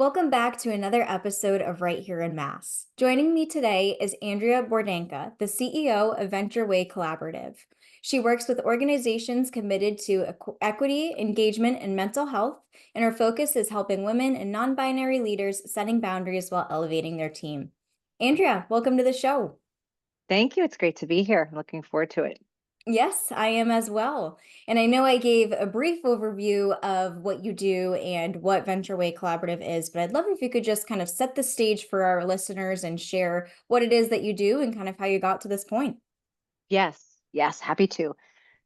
Welcome back to another episode of Right Here in Mass. Joining me today is Andrea Bordenca, the CEO of Venture Way Collaborative. She works with organizations committed to equity, engagement, and mental health, and her focus is helping women and non-binary leaders setting boundaries while elevating their team. Andrea, welcome to the show. Thank you. It's great to be here. I'm looking forward to it. Yes, I am as well. And I know I gave a brief overview of what you do and what Venture Way Collaborative is, but I'd love if you could just kind of set the stage for our listeners and share what it is that you do and kind of how you got to this point. Yes, happy to.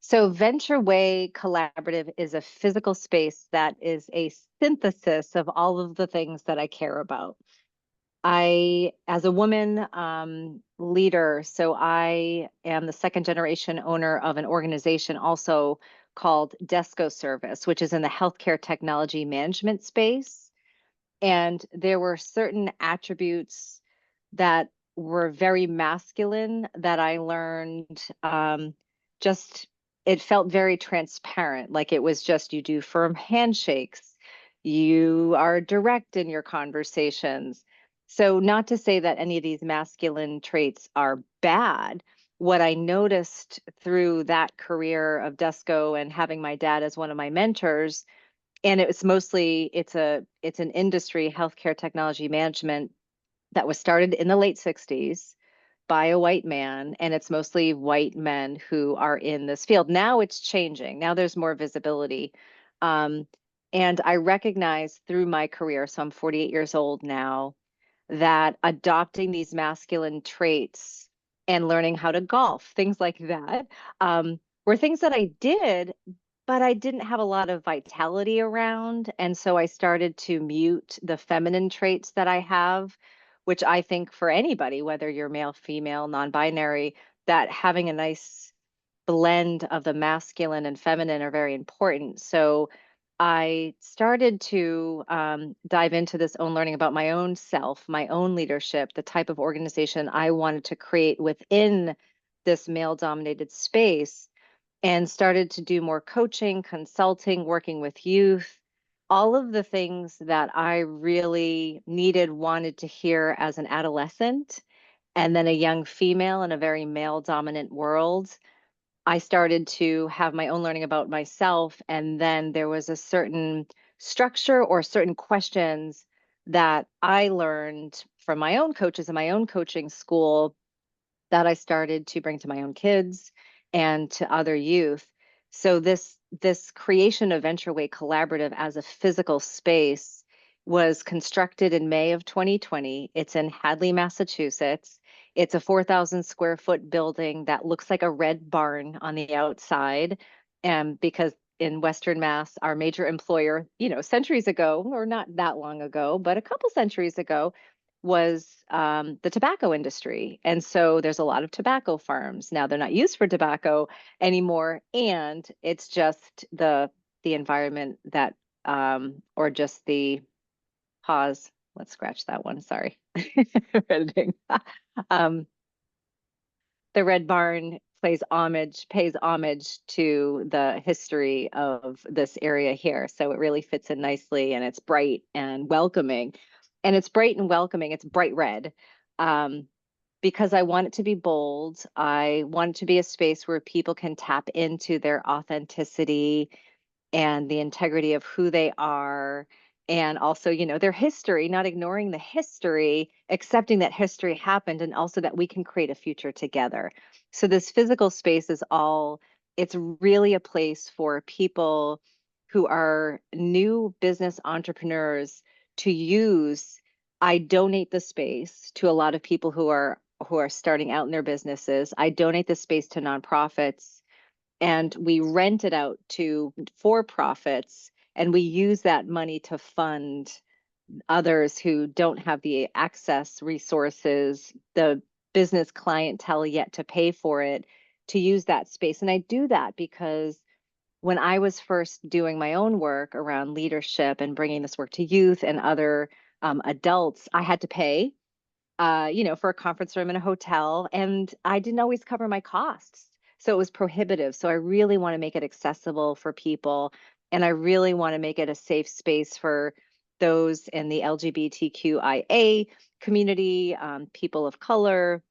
So, Venture Way Collaborative is a physical space that is a synthesis of all of the things that I care about. As a woman leader, so I am the second generation owner of an organization also called Desco Service, which is in the healthcare technology management space. And there were certain attributes that were very masculine that I learned. Just it felt very transparent, like it was just you do firm handshakes, you are direct in your conversations. So, not to say that any of these masculine traits are bad. What I noticed through that career of Desco and having my dad as one of my mentors, and it's an industry, healthcare technology management, that was started in the late 60s by a white man, and it's mostly white men who are in this field. Now it's changing. Now there's more visibility. Um, and I recognize through my career, so I'm 48 years old now, that adopting these masculine traits and learning how to golf, things like that, were things that I did, but I didn't have a lot of vitality around. And so I started to mute the feminine traits that I have, which I think for anybody, whether you're male, female, non binary, that having a nice blend of the masculine and feminine are very important. So I started to dive into this own learning about my own self, my own leadership, the type of organization I wanted to create within this male dominated space, and started to do more coaching, consulting, working with youth, all of the things that I really needed, wanted to hear as an adolescent, and then a young female in a very male dominant world. I started to have my own learning about myself. And then there was a certain structure or certain questions that I learned from my own coaches in my own coaching school that I started to bring to my own kids and to other youth. So this creation of Venture Way Collaborative as a physical space was constructed in May of 2020. It's in Hadley, Massachusetts. It's a 4,000 square foot building that looks like a red barn on the outside. And because in Western Mass, our major employer, centuries ago, or not that long ago, but a couple centuries ago, was the tobacco industry. And so there's a lot of tobacco farms. Now they're not used for tobacco anymore. And it's just the environment that or just the pause. Let's scratch that one. Sorry. Editing. um, the Red Barn pays homage to the history of this area here. So it really fits in nicely, and it's bright and welcoming. And it's bright and welcoming. It's bright red. Um, because I want it to be bold. I want it to be a space where people can tap into their authenticity and the integrity of who they are, and also their history, not ignoring the history, accepting that history happened, and also that we can create a future together. So this physical space is all, it's really a place for people who are new business entrepreneurs to use. I donate the space to a lot of people who are starting out in their businesses. I donate the space to nonprofits, and we rent it out to for profits, and we use that money to fund others who don't have the access resources, the business clientele yet to pay for it, to use that space. And I do that because when I was first doing my own work around leadership and bringing this work to youth and other adults, I had to pay for a conference room in a hotel, and I didn't always cover my costs. So it was prohibitive. So I really want to make it accessible for people. And I really want to make it a safe space for those in the LGBTQIA community, people of color,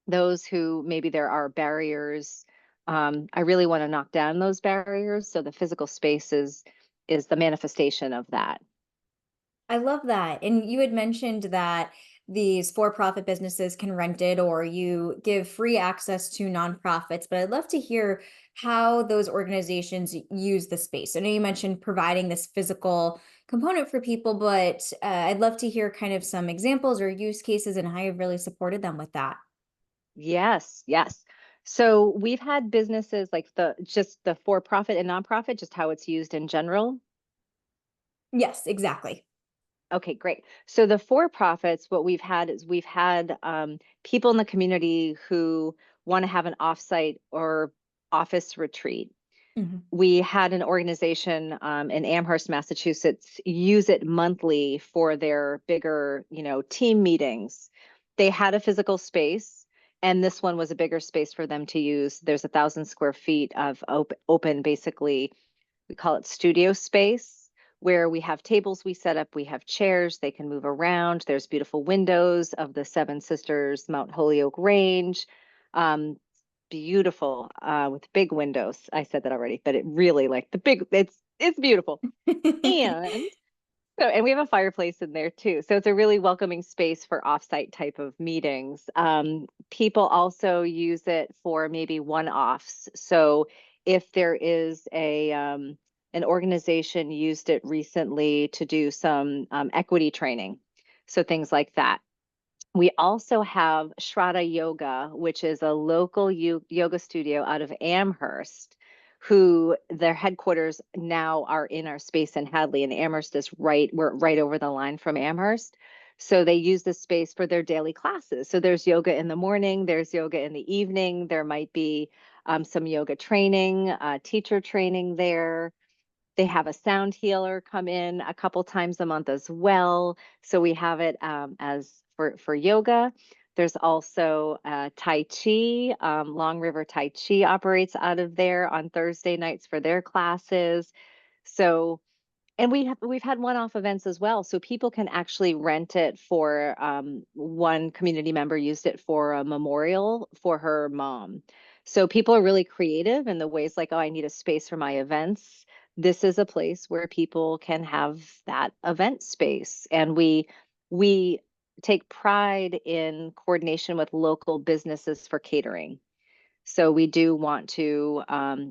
those who maybe there are barriers. I really want to knock down those barriers. So the physical space is the manifestation of that. I love that. And you had mentioned that these for-profit businesses can rent it or you give free access to nonprofits, but I'd love to hear how those organizations use the space. I know you mentioned providing this physical component for people, but I'd love to hear kind of some examples or use cases and how you've really supported them with that. Yes, yes. So we've had businesses like the for-profit and nonprofit, just how it's used in general. Yes, exactly. Okay, great. So the for-profits, what we've had is we've had people in the community who want to have an offsite or office retreat. Mhm. We had an organization in Amherst, Massachusetts, use it monthly for their bigger, team meetings. They had a physical space, and this one was a bigger space for them to use. There's 1,000 square feet of open, basically we call it studio space, where we have tables we set up, we have chairs, they can move around. There's beautiful windows of the Seven Sisters Mount Holyoke Range. Um, Beautiful with big windows. I said that already, but it really like the big it's beautiful. And and we have a fireplace in there too. So it's a really welcoming space for offsite type of meetings. People also use it for maybe one-offs. So if there is an organization used it recently to do some equity training. So things like that. We also have Shraddha Yoga, which is a local yoga studio out of Amherst, who their headquarters now are in our space in Hadley, and Amherst is we're right over the line from Amherst. So they use this space for their daily classes. So there's yoga in the morning, there's yoga in the evening, there might be some yoga training, teacher training there. They have a sound healer come in a couple times a month as well. So we have it as for yoga. There's also Tai Chi. Long River Tai Chi operates out of there on Thursday nights for their classes. So and we've had one-off events as well, so people can actually rent it for one community member used it for a memorial for her mom. So people are really creative in the ways like, oh, I need a space for my events. This is a place where people can have that event space, and we take pride in coordination with local businesses for catering. So we do want to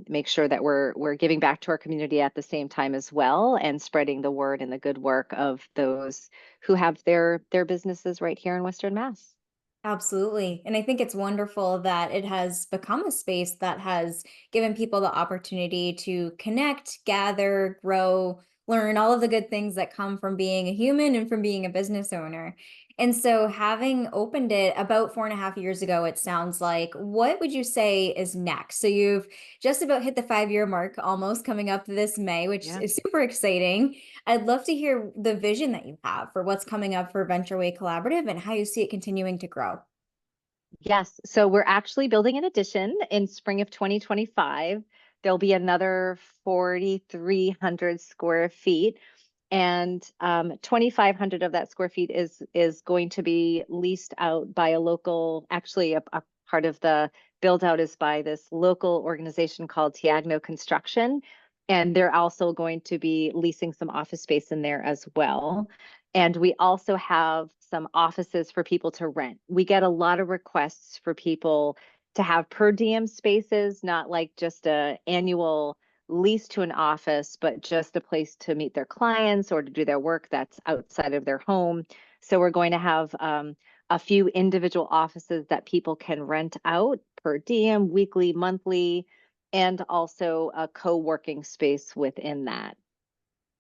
make sure that we're giving back to our community at the same time as well, and spreading the word and the good work of those who have their businesses right here in Western Mass. Absolutely. And I think it's wonderful that it has become a space that has given people the opportunity to connect, gather, grow, learn all of the good things that come from being a human and from being a business owner. And so, having opened it about 4.5 years ago, it sounds like, what would you say is next? So, you've just about hit the 5 year mark almost coming up this May, which Yeah. is super exciting. I'd love to hear the vision that you have for what's coming up for Venture Way Collaborative and how you see it continuing to grow. Yes. So we're actually building an addition in spring of 2025. There'll be another 4,300 square feet, and 2,500 of that square feet is going to be leased out by a local. Actually, a part of the build out is by this local organization called Tiagno Construction, and they're also going to be leasing some office space in there as well. And we also have some offices for people to rent. We get a lot of requests for people to have per diem spaces, not like just a annual lease to an office, but just a place to meet their clients or to do their work that's outside of their home. So we're going to have a few individual offices that people can rent out per diem, weekly, monthly, and also a co-working space within that.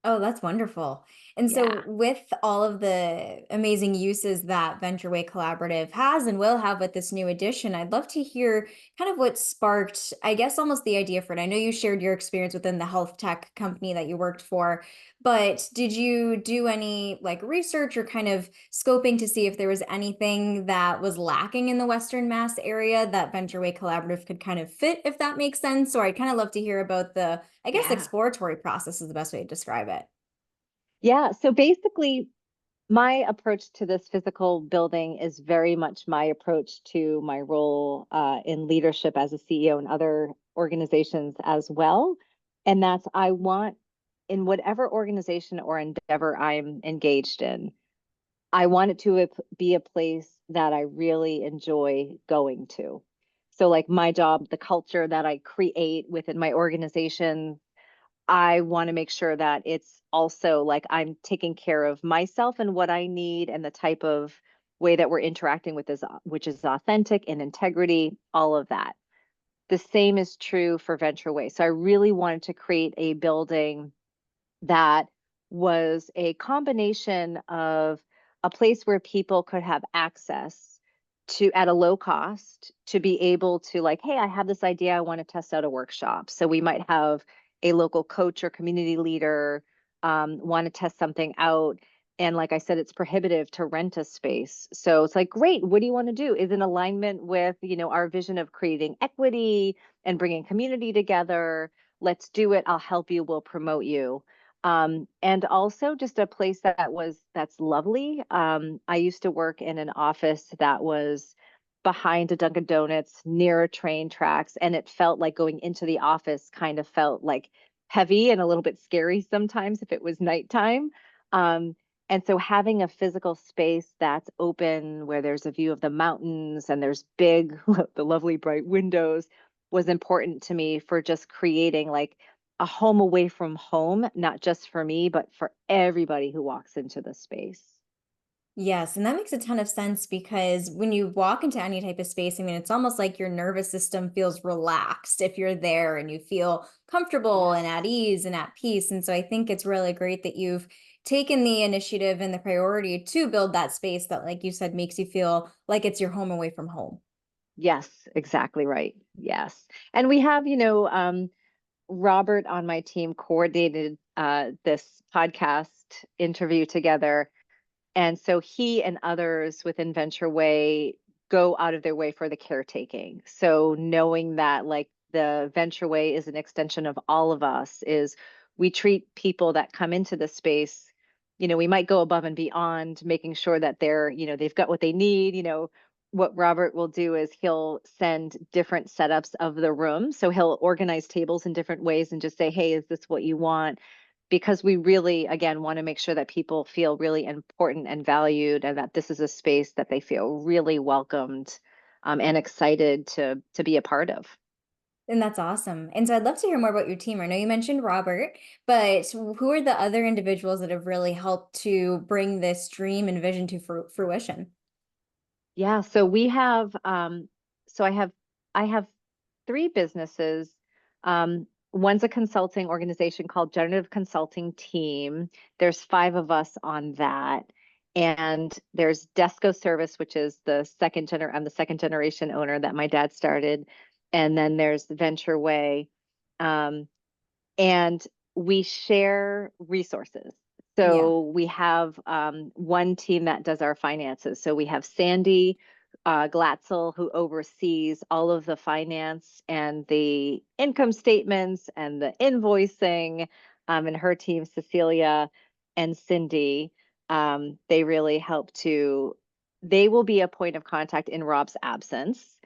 Oh, that's wonderful. And so, Yeah. with all of the amazing uses that Venture Way Collaborative has and will have with this new edition, I'd love to hear kind of what sparked, I guess, almost the idea for it. I know you shared your experience within the health tech company that you worked for, but did you do any like research or kind of scoping to see if there was anything that was lacking in the Western Mass area that Venture Way Collaborative could kind of fit, if that makes sense? Or I'd kind of love to hear about the, I guess, Yeah. exploratory process is the best way to describe it. Yeah. So basically, my approach to this physical building is very much my approach to my role in leadership as a CEO and other organizations as well. And that's I want in whatever organization or endeavor I'm engaged in, I want it to be a place that I really enjoy going to. So, like my job, the culture that I create within my organization, I want to make sure that it's also like I'm taking care of myself and what I need and the type of way that we're interacting with this, which is authentic and integrity, all of that. The same is true for Venture Way. So I really wanted to create a building that was a combination of a place where people could have access to at a low cost to be able to like, hey, I have this idea, I want to test out a workshop. So we might have a local coach or community leader want to test something out. And like I said, it's prohibitive to rent a space. So it's like, great, what do you want to do? Is in alignment with, our vision of creating equity and bringing community together. Let's do it. I'll help you. We'll promote you. And also just a place that's lovely. I used to work in an office that was behind a Dunkin' Donuts near train tracks, and it felt like going into the office kind of felt like heavy and a little bit scary sometimes if it was nighttime. Um, and so having a physical space that's open where there's a view of the mountains and there's big, the lovely bright windows was important to me for just creating like a home away from home, not just for me, but for everybody who walks into the space. Yes, and that makes a ton of sense because when you walk into any type of space, I mean, it's almost like your nervous system feels relaxed if you're there and you feel comfortable and Yes. at ease and at peace. And so I think it's really great that you've taken the initiative and the priority to build that space that, like you said, makes you feel like it's your home away from home. Yes, exactly right. Yes. And we have, Robert on my team coordinated this podcast interview together. And so he and others within Venture Way go out of their way for the caretaking. So knowing that like the Venture Way is an extension of all of us is we treat people that come into the space, we might go above and beyond making sure that they've got what they need. What Robert will do is he'll send different setups of the room. So he'll organize tables in different ways and just say, hey, is this what you want? Because we really, again, want to make sure that people feel really important and valued and that this is a space that they feel really welcomed and excited to be a part of. And that's awesome. And so I'd love to hear more about your team. I know you mentioned Robert, but who are the other individuals that have really helped to bring this dream and vision to fruition? Yeah, so we have so I have three businesses. One's a consulting organization called Generative Consulting Team. There's five of us on that. And there's Desco Service, which is I'm the second generation owner that my dad started. And then there's Venture Way. Um, and we share resources. Yeah. So we have one team that does our finances. So we have Sandy Glatzel, who oversees all of the finance and the income statements and the invoicing, and her team, Cecilia and Cindy. They really help they will be a point of contact in Rob's absence.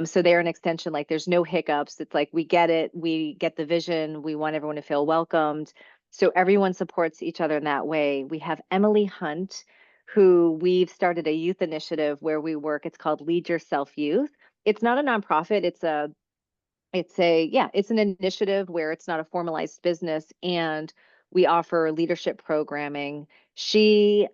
So they're an extension, like there's no hiccups. It's like we get it, we get the vision, we want everyone to feel welcomed. So everyone supports each other in that way. We have Emily Hunt, who we've started a youth initiative where we work. It's called Lead Yourself Youth. It's not a nonprofit, it's an initiative where it's not a formalized business and we offer leadership programming. She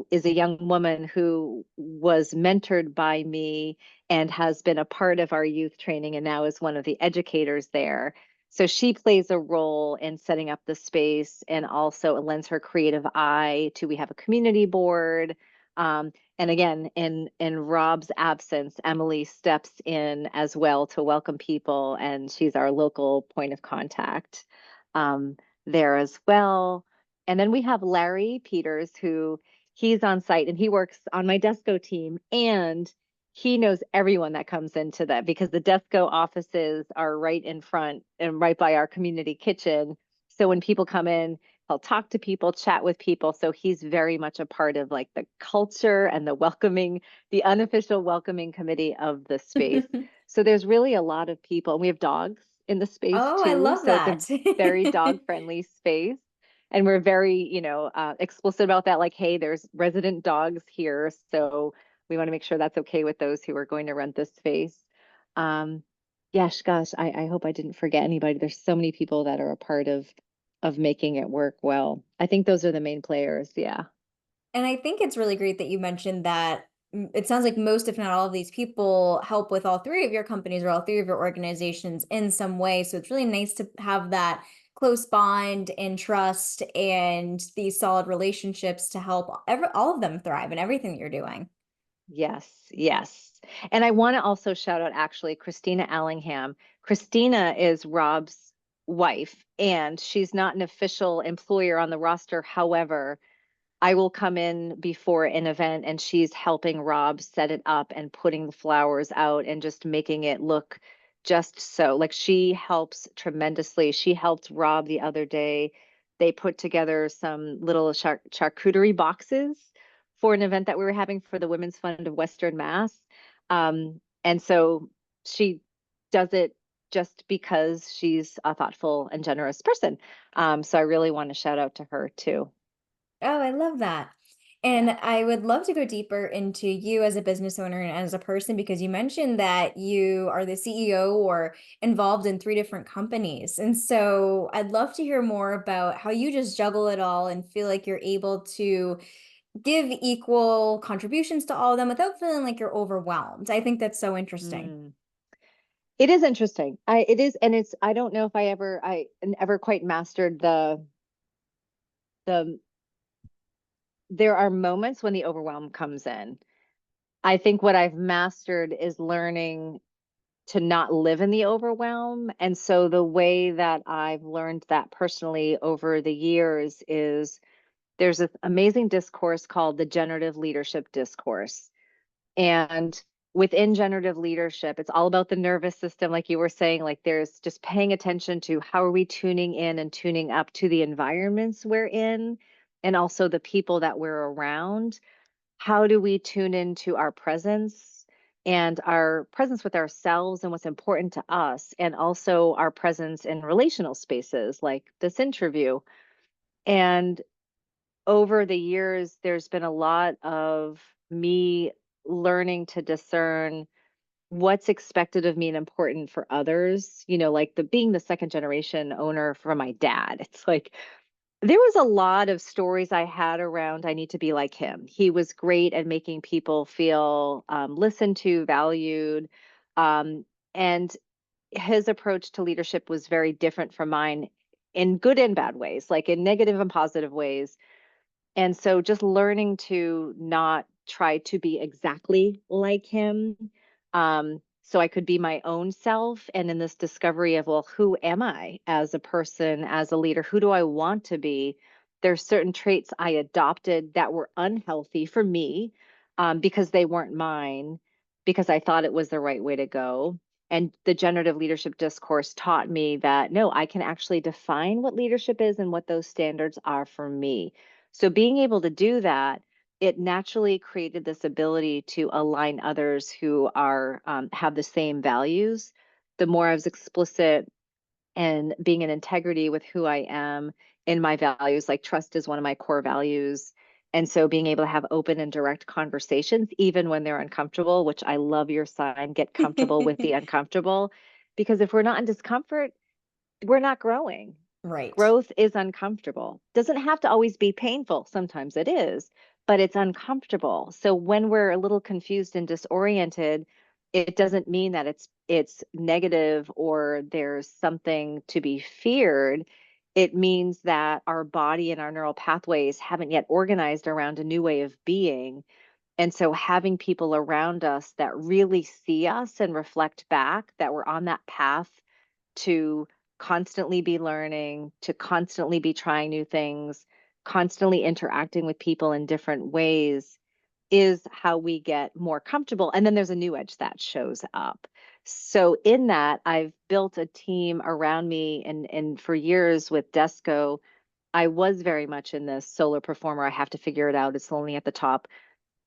is a young woman who was mentored by me and has been a part of our youth training and now is one of the educators there. So she plays a role in setting up the space and also lends her creative eye to we have a community board. And again, in Rob's absence, Emily steps in as well to welcome people, and she's our local point of contact there as well. And then we have Larry Peters, who he's on site and he works on my Desco team, and he knows everyone that comes into that because the Desco offices are right in front and right by our community kitchen. So when people come in, He'll talk to people, chat with people. So he's very much a part of like the culture and the welcoming, the unofficial welcoming committee of the space. So there's really a lot of people. And we have dogs in the space Oh, I too. love So it's a that. very dog friendly space. And we're very, explicit about that. Like, hey, there's resident dogs here. So we want to make sure that's okay with those who are going to rent this space. Um, Yes, gosh, I hope I didn't forget anybody. There's so many people that are a part of making it work well. I think those are the main players. Yeah. And I think it's really great that you mentioned that it sounds like most, if not all of these people help with all three of your companies or all three of your organizations in some way. So it's really nice to have that close bond and trust and these solid relationships to help all of them thrive in everything that you're doing. Yes, yes. And I want to also shout out actually Christina Allingham. Christina is Rob's wife, and she's not an official employer on the roster. However, I will come in before an event and she's helping Rob set it up and putting the flowers out and just making it look just so. Like she helps tremendously. She helped Rob the other day. They put together some little charcuterie boxes for an event that we were having for the Women's Fund of Western Mass. And so she does it just because she's a thoughtful and generous person. So I really want to shout out to her too. Oh, I love that. And Yeah. I would love to go deeper into you as a business owner and as a person because you mentioned that you are the CEO or involved in three different companies. And so I'd love to hear more about how you just juggle it all and feel like you're able to give equal contributions to all of them without feeling like you're overwhelmed. I think that's so interesting. Mm. It is interesting. It is, and it's, I don't know if I ever quite mastered the, there are moments when the overwhelm comes in. I think what I've mastered is learning to not live in the overwhelm. And so the way that I've learned that personally over the years is there's this amazing discourse called the generative leadership discourse. And within generative leadership, it's all about the nervous system, like you were saying, like there's just paying attention to how are we tuning in and tuning up to the environments we're in and also the people that we're around. How do we tune into our presence and our presence with ourselves and what's important to us, and also our presence in relational spaces like this interview. And over the years, there's been a lot of me learning to discern what's expected of me and important for others, like the being the second generation owner from my dad. It's like there was a lot of stories I had around I need to be like him. He was great at making people feel listened to, valued. Um, and his approach to leadership was very different from mine in good and bad ways, like in negative and positive ways. And so just learning to not try to be exactly like him, so I could be my own self. And in this discovery of, well, who am I as a person, as a leader? Who do I want to be? There's certain traits I adopted that were unhealthy for me, because they weren't mine, because I thought it was the right way to go. And the generative leadership discourse taught me that no, I can actually define what leadership is and what those standards are for me. So being able to do that, it naturally created this ability to align others who are have the same values. The more I was explicit and being in integrity with who I am in my values, like trust is one of my core values. And so being able to have open and direct conversations, even when they're uncomfortable, which I love your sign, get comfortable with the uncomfortable. Because if we're not in discomfort, we're not growing. Right. Growth is uncomfortable. Doesn't have to always be painful. Sometimes it is, but it's uncomfortable. So when we're a little confused and disoriented, it doesn't mean that it's negative or there's something to be feared. It means that our body and our neural pathways haven't yet organized around a new way of being. And so having people around us that really see us and reflect back that we're on that path to constantly be learning, to constantly be trying new things, constantly interacting with people in different ways is how we get more comfortable. And then there's a new edge that shows up. So in that, I've built a team around me and for years with Desco I was very much in this solo performer. I have to figure it out. It's lonely at the top.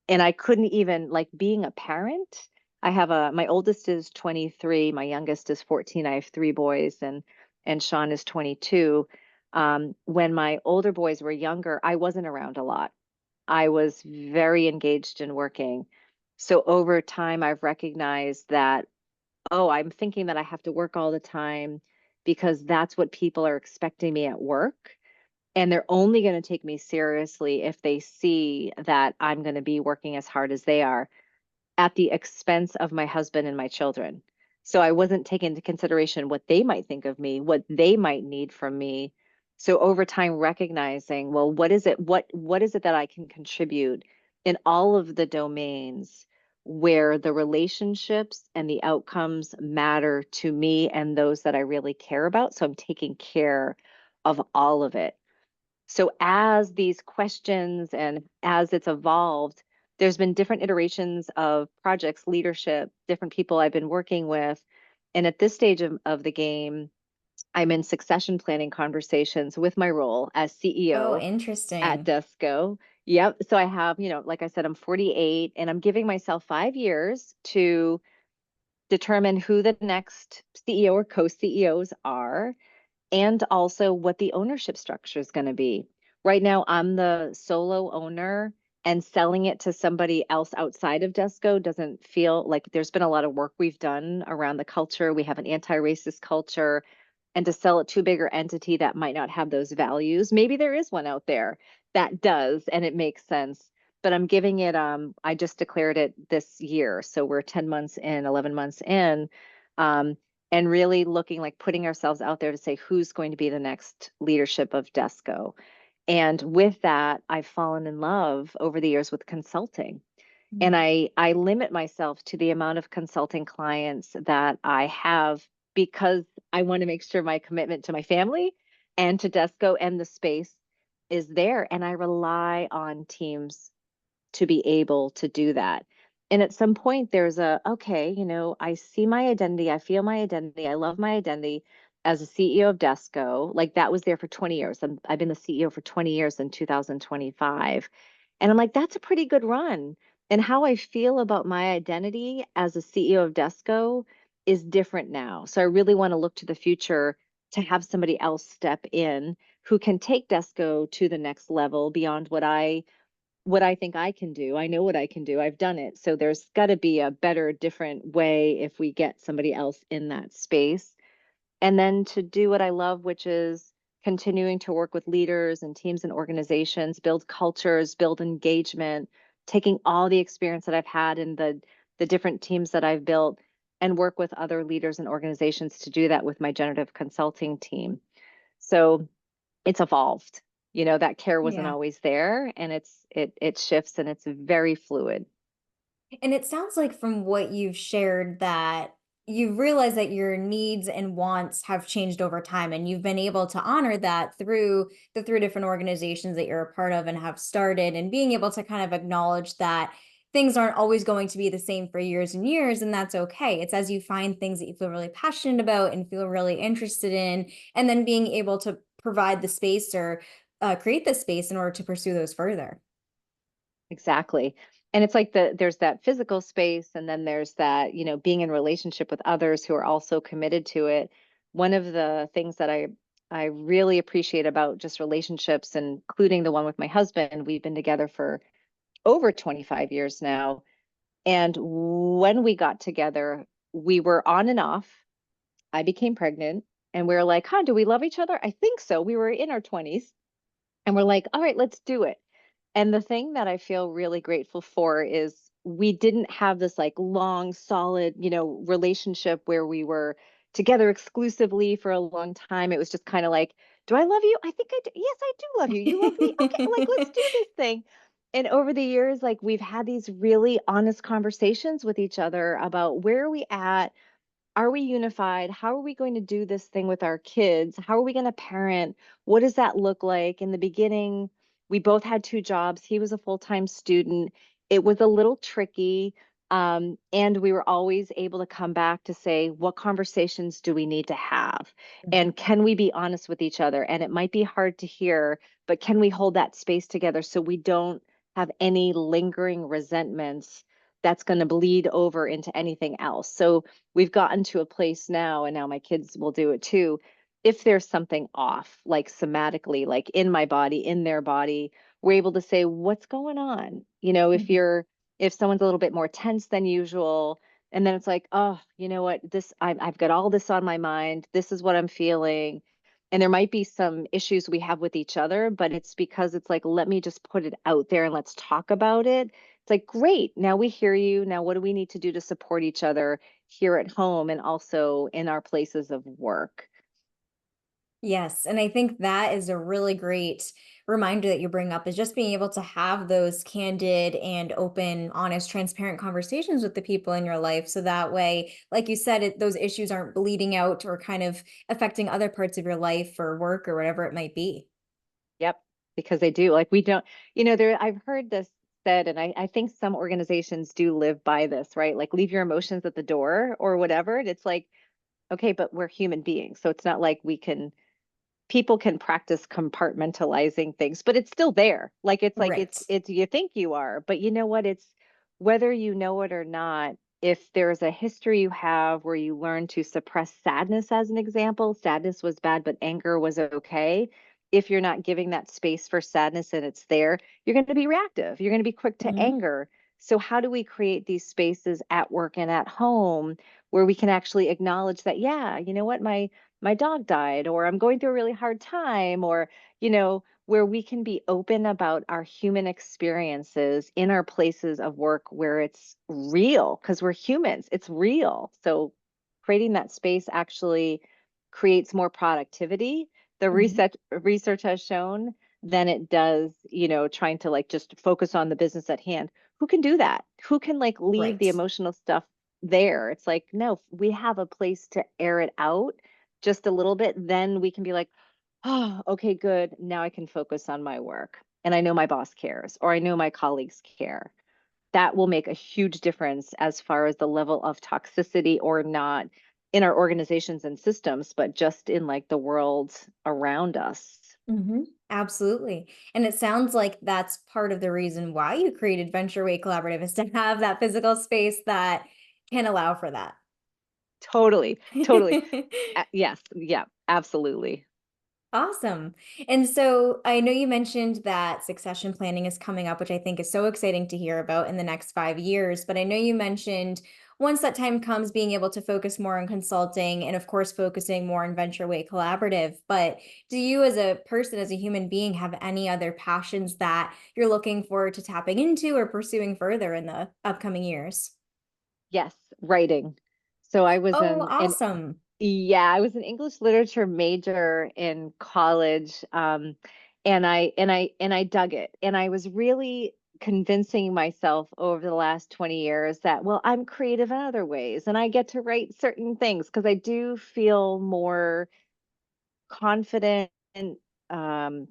And I couldn't even like being a parent. My oldest is 23, my youngest is 14. I have three boys and Sean is 22. When my older boys were younger, I wasn't around a lot. I was very engaged in working. So over time, I've recognized that, oh, I'm thinking that I have to work all the time because that's what people are expecting me at work. And they're only going to take me seriously if they see that I'm going to be working as hard as they are at the expense of my husband and my children. So I wasn't taking into consideration what they might think of me, what they might need from me. So over time recognizing, well, what is it that I can contribute in all of the domains where the relationships and the outcomes matter to me and those that I really care about. So I'm taking care of all of it. So as these questions and as it's evolved, there's been different iterations of projects, leadership, different people I've been working with. And at this stage of the game, I'm in succession planning conversations with my role as Oh, CEO at interesting. Desco. Yep. So I have, like I said, I'm 48 and I'm giving myself 5 years to determine who the next CEO or co-CEOs are and also what the ownership structure is going to be. Right now, I'm the solo owner, and selling it to somebody else outside of Desco doesn't feel like there's been a lot of work we've done around the culture. We have an anti-racist culture, and to sell it to a bigger entity that might not have those values, maybe there is one out there that does, and it makes sense. But I'm giving it, I just declared it this year. So we're 10 months in, 11 months in. Um, and really looking like putting ourselves out there to say who's going to be the next leadership of Desco. And with that, I've fallen in love over the years with consulting. And Mm. I limit myself to the amount of consulting clients that I have because I want to make sure my commitment to my family and to Desco and the space is there. And I rely on teams to be able to do that. And at some point, there's okay, I see my identity, I feel my identity, I love my identity as a CEO of Desco. Like that was there for 20 years. I've been the CEO for 20 years in 2025. And I'm like, that's a pretty good run. And how I feel about my identity as a CEO of Desco is different now. So I really want to look to the future to have somebody else step in who can take Desco to the next level beyond what I think I can do. I know what I can do. I've done it. So there's got to be a better, different way if we get somebody else in that space. And then to do what I love, which is continuing to work with leaders and teams and organizations, build cultures, build engagement, taking all the experience that I've had in the different teams that I've built and work with other leaders and organizations to do that with my generative consulting team. So it's evolved. That care wasn't Yeah. always there and it shifts and it's very fluid. And it sounds like from what you've shared that you've realized that your needs and wants have changed over time, and you've been able to honor that through the three different organizations that you're a part of and have started, and being able to kind of acknowledge that things aren't always going to be the same for years and years, and that's okay. It's as you find things that you feel really passionate about and feel really interested in, and then being able to provide the space or create the space in order to pursue those further. Exactly. And it's like there's that physical space and then there's that, being in relationship with others who are also committed to it. One of the things that I really appreciate about just relationships, including the one with my husband, we've been together for over 25 years now. And when we got together, we were on and off. I became pregnant and we were like, huh, do we love each other? I think so. We were in our 20s and we're like, all right, let's do it. And the thing that I feel really grateful for is we didn't have this like long, solid, relationship where we were together exclusively for a long time. It was just kind of like, do I love you? I think I do. Yes, I do love you. You love me? Okay, like let's do this thing. And over the years, like we've had these really honest conversations with each other about where are we at? Are we unified? How are we going to do this thing with our kids? How are we going to parent? What does that look like? In the beginning, we both had two jobs. He was a full-time student. It was a little tricky. And we were always able to come back to say, what conversations do we need to have? Mhm. And can we be honest with each other? And it might be hard to hear, but can we hold that space together so we don't have any lingering resentments that's going to bleed over into anything else? So we've gotten to a place now, and now my kids will do it too. If there's something off, like somatically, like in my body, in their body, we're able to say, what's going on? Mhm. If someone's a little bit more tense than usual, and then it's like, oh, you know what, I've got all this on my mind, this is what I'm feeling, and there might be some issues we have with each other, but it's because it's like, let me just put it out there and let's talk about it. It's like, great, now we hear you. Now what do we need to do to support each other here at home and also in our places of work? Yes, and I think that is a really great reminder that you bring up is just being able to have those candid and open, honest, transparent conversations with the people in your life. So that way, like you said, those issues aren't bleeding out or kind of affecting other parts of your life or work or whatever it might be. Yep, because they do. Like we don't, there I've heard this said, and I think some organizations do live by this, right? Like leave your emotions at the door or whatever. And it's like, okay, but we're human beings. So it's not like people can practice compartmentalizing things, but it's still there. Like Right. it's you think you are, but you know what? It's whether you know it or not. If there's a history you have where you learn to suppress sadness, as an example, sadness was bad, but anger was okay. If you're not giving that space for sadness and it's there, you're going to be reactive. You're going to be quick to Mhm. anger. So, how do we create these spaces at work and at home where we can actually acknowledge that, yeah, you know what, my dog died, or I'm going through a really hard time, or, where we can be open about our human experiences in our places of work where it's real, because we're humans, it's real. So creating that space actually creates more productivity. The Mhm. research has shown than it does, trying to like just focus on the business at hand. Who can do that? Who can like leave Right. the emotional stuff there? It's like, no, we have a place to air it out just a little bit, then we can be like, oh, okay, good. Now I can focus on my work. And I know my boss cares, or I know my colleagues care. That will make a huge difference as far as the level of toxicity or not in our organizations and systems, but just in like the world around us. Mhm. Absolutely. And it sounds like that's part of the reason why you created Venture Way Collaborative is to have that physical space that can allow for that. Totally, totally. Yes, yeah, absolutely. Awesome. And so I know you mentioned that succession planning is coming up, which I think is so exciting to hear about in the next 5 years. But I know you mentioned once that time comes, being able to focus more on consulting and, of course, focusing more on Venture Way Collaborative. But do you, as a person, as a human being, have any other passions that you're looking forward to tapping into or pursuing further in the upcoming years? Yes, writing. So I was Oh, an awesome. Yeah, I was an English literature major in college, and I dug it, and I was really convincing myself over the last 20 years that, well, I'm creative in other ways, and I get to write certain things because I do feel more confident and um,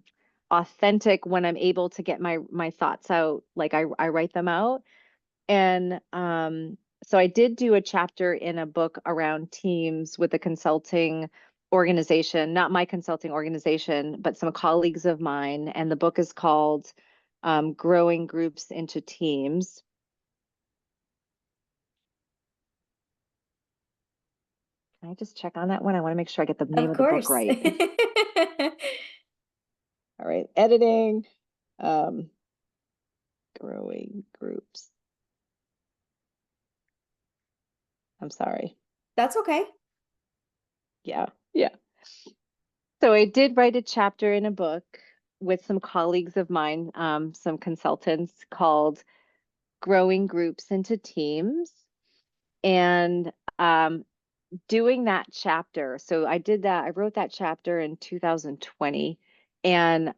authentic when I'm able to get my thoughts out, like I write them out. And so I did do a chapter in a book around teams with a consulting organization, not my consulting organization, but some colleagues of mine. And the book is called Growing Groups into Teams. Can I just check on that one? I want to make sure I get the name Of of the book course. right. All right, editing, um, growing groups. I'm sorry. That's okay. Yeah, yeah. So I did write a chapter in a book with some colleagues of mine, some consultants, called Growing Groups into Teams. And um, doing that chapter, so I did that, I wrote that chapter in 2020, and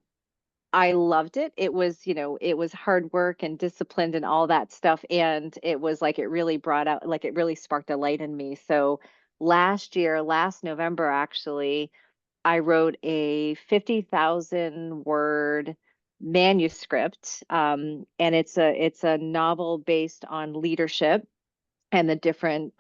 I loved it. It was, it was hard work and disciplined and all that stuff. And it was like, it really brought out, like, it really sparked a light in me. So last November, actually, I wrote a 50,000 word manuscript, and it's a novel based on leadership and the different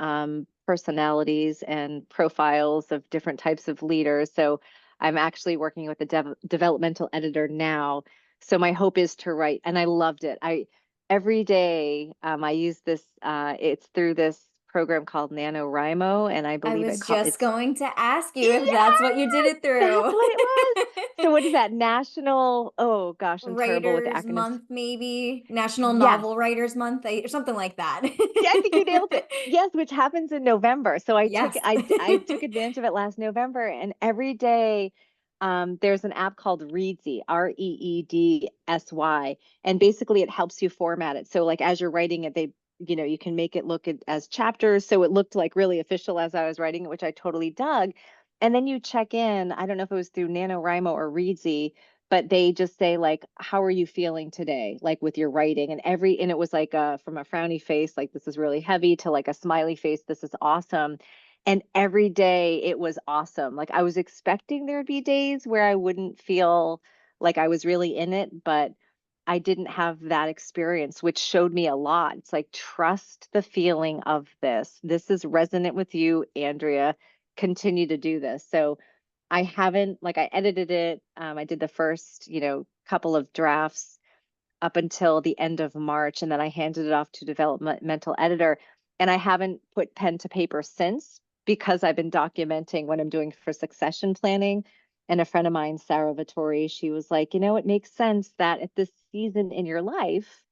personalities and profiles of different types of leaders. So I'm actually working with a developmental editor now. So my hope is to write, and I loved it. I every day I use this. It's through this program called NaNoWriMo, and I I believe was just it's going to ask you if that's what you did yes, it through. that's what it was. So what is that? National, oh gosh, I'm terrible with the Writers acronyms. Month, maybe National Yes. Novel Writers Month, or something like that. Yeah, I think you nailed it. Yes, which happens in November. So Yes. I took advantage of it last November, and every day there's an app called Reedsy, Reedsy, and basically it helps you format it. So like as you're writing it, you can make it look as chapters, so it looked like really official as I was writing it, which I totally dug. And then you check in. I don't know if it was through NaNoWriMo or Reedsy, but they just say like, how are you feeling today, like with your writing? And it was like from a frowny face, like this is really heavy, to like a smiley face, this is awesome. And every day it was awesome. Like I was expecting there'd be days where I wouldn't feel like I was really in it, but I didn't have that experience, which showed me a lot. It's like, trust the feeling of this. This is resonant with you, Andrea. Continue to do this. So I haven't, like, I edited it. I did the first, couple of drafts up until the end of March, and then I handed it off to developmental editor. And I haven't put pen to paper since, because I've been documenting what I'm doing for succession planning. And a friend of mine, Sarah Vittori, she was like, it makes sense that at this season in your life,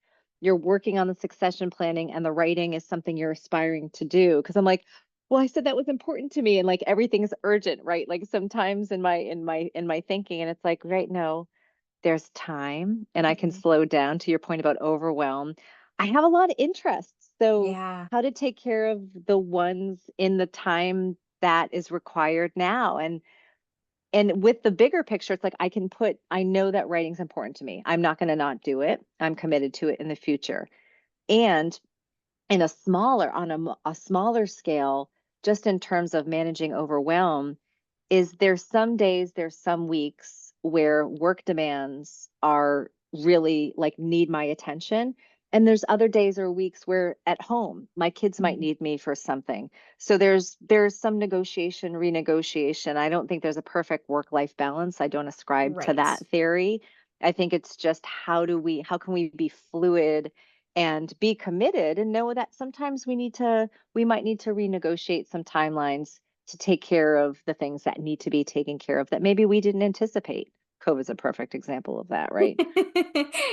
you're working on the succession planning and the writing is something you're aspiring to do. Cause I'm like, well, I said that was important to me. And like everything's urgent, right? Like sometimes in my thinking, and it's like, right, no, there's time and I can Mhm. slow down. To your point about overwhelm, I have a lot of interests. So, Yeah. how to take care of the ones in the time that is required now? And with the bigger picture, it's like I know that writing's important to me. I'm not going to not do it. I'm committed to it in the future. And in a smaller scale, just in terms of managing overwhelm, is there's some weeks where work demands are really like need my attention, and there's other days or weeks where at home my kids might Mhm. need me for something. So there's some negotiation, renegotiation. I don't think there's a perfect work life balance. I don't ascribe to Right. that theory. I think it's just how can we be fluid and be committed, and know that sometimes we might need to renegotiate some timelines to take care of the things that need to be taken care of that maybe we didn't anticipate. COVID's a perfect example of that, right?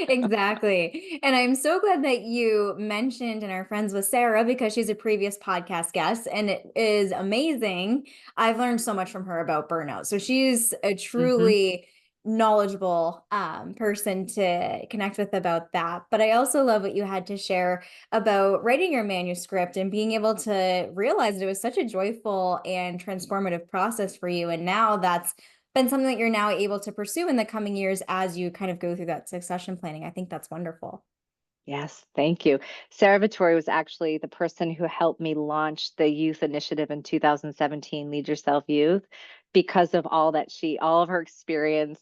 Exactly. And I'm so glad that you mentioned and are friends with Sarah, because she's a previous podcast guest and it is amazing. I've learned so much from her about burnout. So she's a Hmm. truly knowledgeable person to connect with about that. But I also love what you had to share about writing your manuscript and being able to realize that it was such a joyful and transformative process for you. And now that's been something that you're now able to pursue in the coming years as you kind of go through that succession planning. I think that's wonderful. Yes, thank you. Sarah Vittori was actually the person who helped me launch the youth initiative in 2017, Lead Yourself Youth, because of all of her experience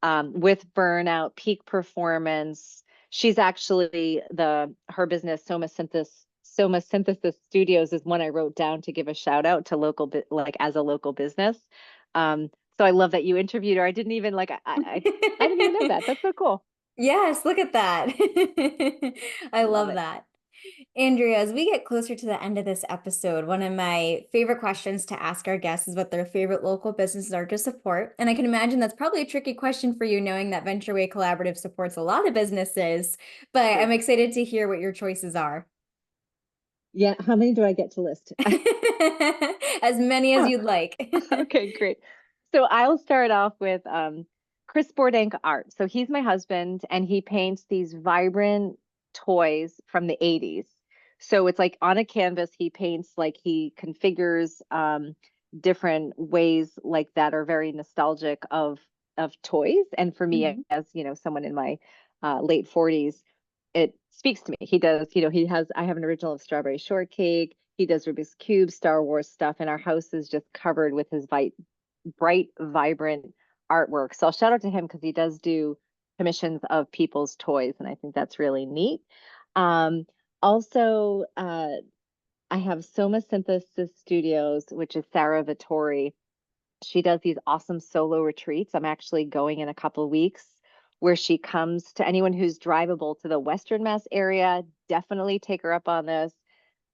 with burnout, peak performance. She's actually her business, Soma Synthesis Studios, is one I wrote down to give a shout out to like as a local business. So I love that you interviewed her. I didn't even like I didn't even know that. That's so cool. Yes, look at that. I Love love it. that. Andrea, as we get closer to the end of this episode, one of my favorite questions to ask our guests is what their favorite local businesses are to support. And I can imagine that's probably a tricky question for you, knowing that Venture Way Collaborative supports a lot of businesses, but True. I'm excited to hear what your choices are. Yeah, how many do I get to list? As many as you'd like. Okay, great. So I'll start off with Chris Bordenca art. So he's my husband, and he paints these vibrant toys from the 80s. So it's like on a canvas, he paints, like he configures different ways like that are very nostalgic of toys. And for me, Mhm. as someone in my late 40s, it speaks to me. I have an original of Strawberry Shortcake. He does Rubik's Cube, Star Wars stuff, and our house is just covered with his bright, vibrant artwork. So I'll shout out to him because he does do commissions of people's toys, and I think that's really neat. Um, also, I have Soma Synthesis Studios, which is Sarah Vittori. She does these awesome solo retreats. I'm actually going in a couple of weeks where she comes to anyone who's drivable to the Western Mass area. Definitely take her up on this.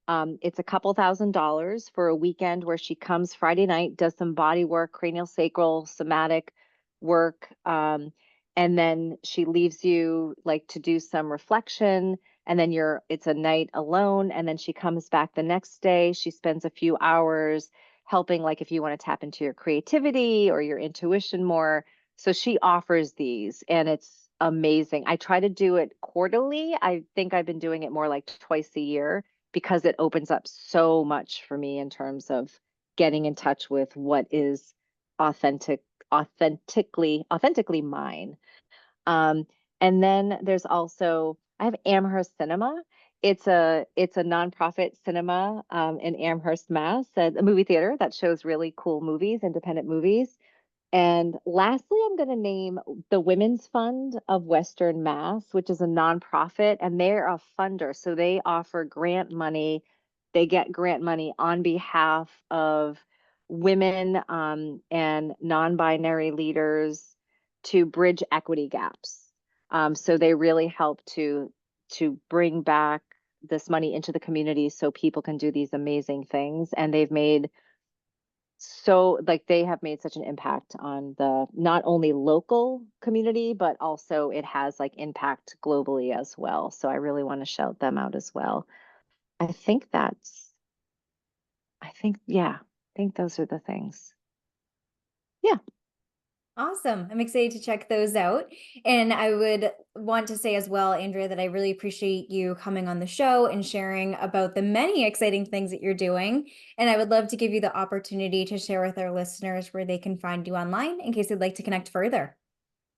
It's a couple $1,000s for a weekend where she comes Friday night, does some body work, cranial sacral, somatic work, and then she leaves you like to do some reflection. And then it's a night alone. And then she comes back the next day. She spends a few hours helping, like if you want to tap into your creativity or your intuition more. So she offers these, and it's amazing. I try to do it quarterly. I think I've been doing it more like twice a year because it opens up so much for me in terms of getting in touch with what is authentically mine. Um, and then there's also I have Amherst Cinema. It's a nonprofit cinema in Amherst, Mass, a movie theater that shows really cool movies, independent movies. And lastly, I'm going to name the Women's Fund of Western Mass, which is a nonprofit, and they're a funder. So they offer grant money. They get grant money on behalf of women and non-binary leaders to bridge equity gaps. So they really help to bring back this money into the community so people can do these amazing things. And they have made such an impact on the not only local community, but also it has like impact globally as well. So I really want to shout them out as well. I think that's, yeah, I think those are the things. Yeah. Awesome. I'm excited to check those out. And I would want to say as well, Andrea, that I really appreciate you coming on the show and sharing about the many exciting things that you're doing. And I would love to give you the opportunity to share with our listeners where they can find you online in case they'd like to connect further.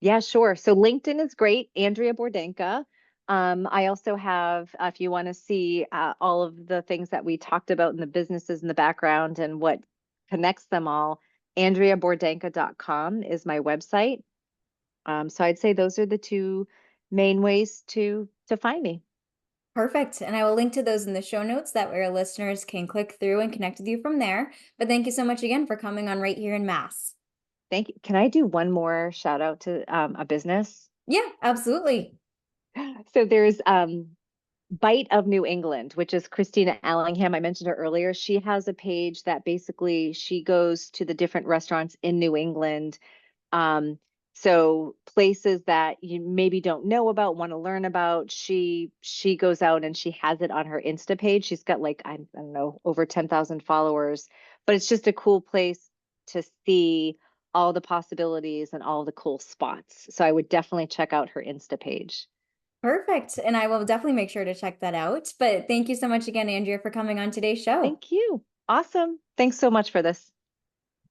Yeah, sure. So LinkedIn is great, Andrea Bordenca. I also have, if you want to see all of the things that we talked about in the businesses in the background and what connects them all, andreabordenca.com is my website. So I'd say those are the two main ways to find me. Perfect. And I will link to those in the show notes. That way our listeners can click through and connect with you from there. But thank you so much again for coming on Right Here in Mass. Thank you. Can I do one more shout out to a business? Yeah, absolutely. So there's Bite of New England, which is Christina Allingham. I mentioned her earlier. She has a page that basically she goes to the different restaurants in New England. So places that you maybe don't know about, want to learn about, she goes out and she has it on her Insta page. She's got like, I don't know, over 10,000 followers, but it's just a cool place to see all the possibilities and all the cool spots. So I would definitely check out her Insta page. Perfect. And I will definitely make sure to check that out. But thank you so much again, Andrea, for coming on today's show. Thank you. Awesome. Thanks so much for this.